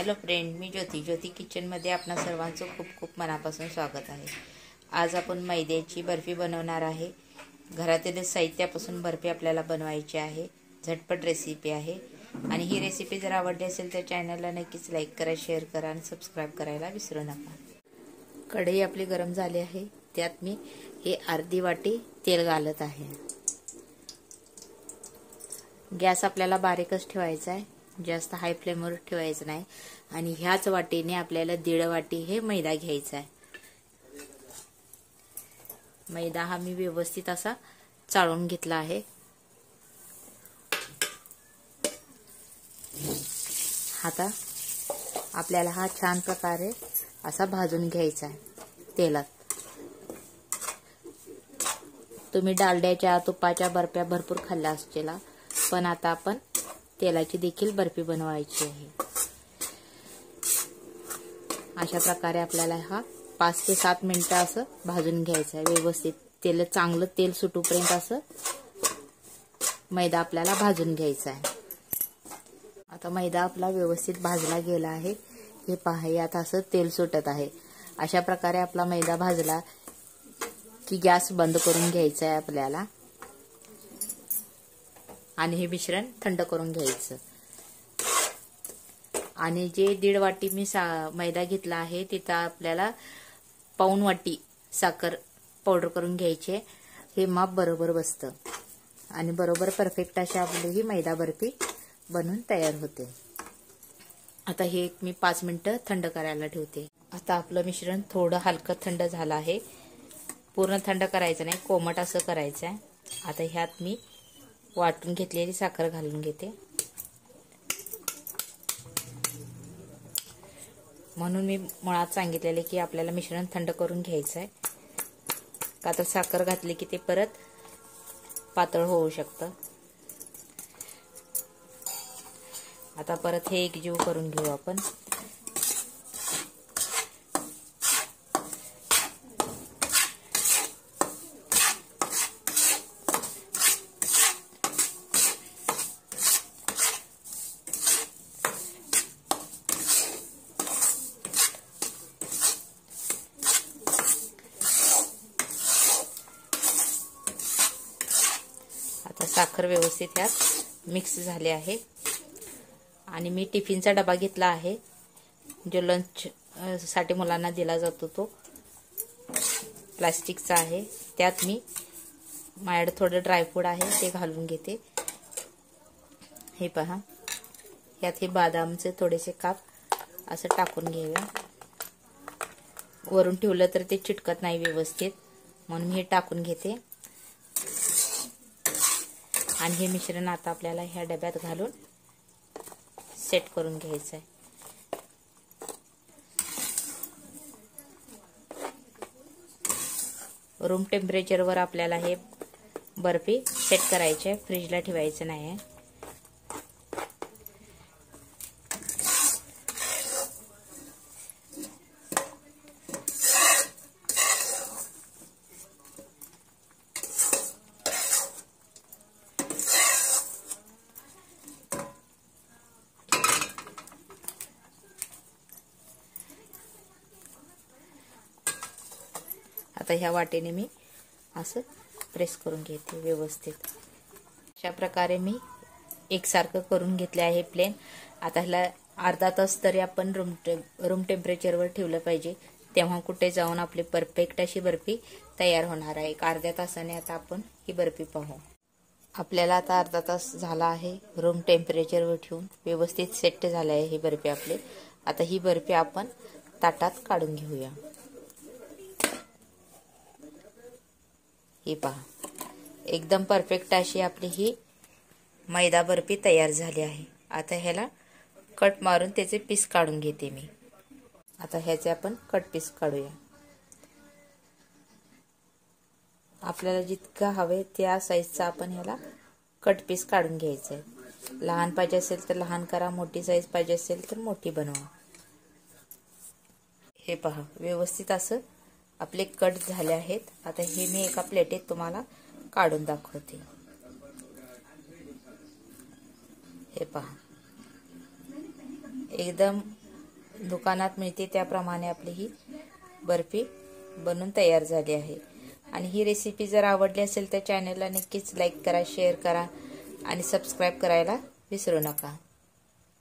Hello friend, मी ज्योती किचनमध्ये आपणा सर्वांचं खूप खूप मनापासून स्वागत आहे। आज आपण मैद्याची बर्फी बनवणार आहे। घरातील साहित्यापासून बर्फी आपल्याला बनवायची आहे। झटपट रेसिपी आहे आणि ही रेसिपी जर आवडली असेल तर चॅनलला नक्कीच लाईक करा, शेअर करा आणि सबस्क्राईब करायला विसरू नका। कढई आपली गरम झाली आहे, त्यात मी हे अर्धी वाटी तेल घालत आहे। गॅस आपल्याला बारीकच ठेवायचा आहे, जास्त हाय फ्लेमवर ठेवायचं नाही। आणि ह्याच वाटीने आपल्याला 1.5 वाटी हे मैदा घ्यायचा आहे। मैदा हा मी व्यवस्थित असा चाळून घेतला आहे। आता आपल्याला हा छान प्रकारे असा भाजून घ्यायचा आहे तेलात। तुम्ही डालड्याच्या तुपाच्या बर्फ्या भरपूर खाल्ल्या असतील, पण आता आपण तेलाची देखील बर्फी बनवायची आहे। अशा प्रकारे आपल्याला हा 5 ते 7 मिनिटं असं भाजून घ्यायचं आहे व्यवस्थित। चांगलं तेल सुटूपर्यंत असं मैदा आपल्याला भाजून घ्यायचा आहे। आता मैदा आपला व्यवस्थित भाजला गेला आहे, हे पहा यात असं तेल सुटत आहे। अशा प्रकारे आपला मैदा भाजला की गॅस बंद करून घ्यायचा आहे आपल्याला आणि हे मिश्रण थंड करून घ्यायचं। आणि जे 1.5 वाटी मी मैदा घेतला आहे तिथं आपल्याला पाऊण वाटी साखर पावडर करून घ्यायची। हे माप बरोबर बसतं आणि बरोबर परफेक्ट अशी आपली ही मैदा बर्फी बनून तयार होते। आता हे मी 5 मिनिटं थंड करायला ठेवते। आता आपलं मिश्रण थोडं हलकं थंड झालं आहे, पूर्ण थंड करायचं नाही, कोमट असं करायचं आहे। आता ह्यात मी वाटून घेतलेली साखर घालून घेते। म्हणून मी मुळात सांगितलेले की आपल्याला मिश्रण थंड करून घ्यायचं आहे, का तर साखर घातली की ते परत पातळ होऊ शकतं। आता परत हे एकजीव करून घेऊ आपण। आता साखर व्यवस्थित यात मिक्स झाले आहे आणि मी टिफिनचा डबा घेतला आहे, जो लंच साठी मुलांना दिला जातो, तो प्लास्टिकचा आहे। त्यात मी माझ्याकडे थोडं ड्रायफ्रूट आहे ते घालून घेते। हे पहा, यात हे बदामचे थोडेसे काप असं टाकून घेऊया। वरून ठेवलं तर ते चिटकत नाही व्यवस्थित, म्हणून हे टाकून घेते। आणि हे मिश्रण आता आपल्याला ह्या डब्यात घालून सेट करून घ्यायचं आहे। रूम टेम्परेचरवर आपल्याला हे बर्फी सेट करायची आहे, फ्रीजला ठेवायचं नाही आहे। आता ह्या वाटेने मी असं प्रेस करून घेते व्यवस्थित। अशा प्रकारे मी एकसारखं करून घेतले आहे प्लेन। आता ह्याला अर्धा तास तरी आपण रूम टेम्परेचरवर ठेवलं पाहिजे, तेव्हा कुठे जाऊन आपली परफेक्ट अशी बर्फी तयार होणार आहे। एक अर्ध्या तासाने आता आपण ही बर्फी पाहू। आपल्याला आता अर्धा तास झाला आहे रूम टेम्परेचरवर ठेवून, व्यवस्थित सेट झाले आहे ही बर्फी आपली। आता ही बर्फी आपण ताटात काढून घेऊया। ही पहा, एकदम परफेक्ट अशी आपली ही मैदा बर्फी तयार झाली आहे। आता ह्याला कट मारून त्याचे पीस काढून घेते मी। आता ह्याचे आपण कट पीस काढूया। आपल्याला जितकं हवे त्या साईजचा आपण ह्याला कट पीस काढून घ्यायचं आहे। लहान पाहिजे असेल तर लहान करा, मोठी साईज पाहिजे असेल तर मोठी बनवा। हे पहा, व्यवस्थित असं आपले कट झाले आहेत। आता हे मी एका प्लेटीत तुम्हाला काढून दाखवते। हे पहा, एकदम दुकानात मिळते त्याप्रमाणे आपली ही बर्फी बनून तयार झाली आहे. आणि ही रेसिपी जर आवडली असेल तर चॅनलला नक्कीच लाईक करा, शेअर करा आणि सबस्क्राईब करायला विसरू नका.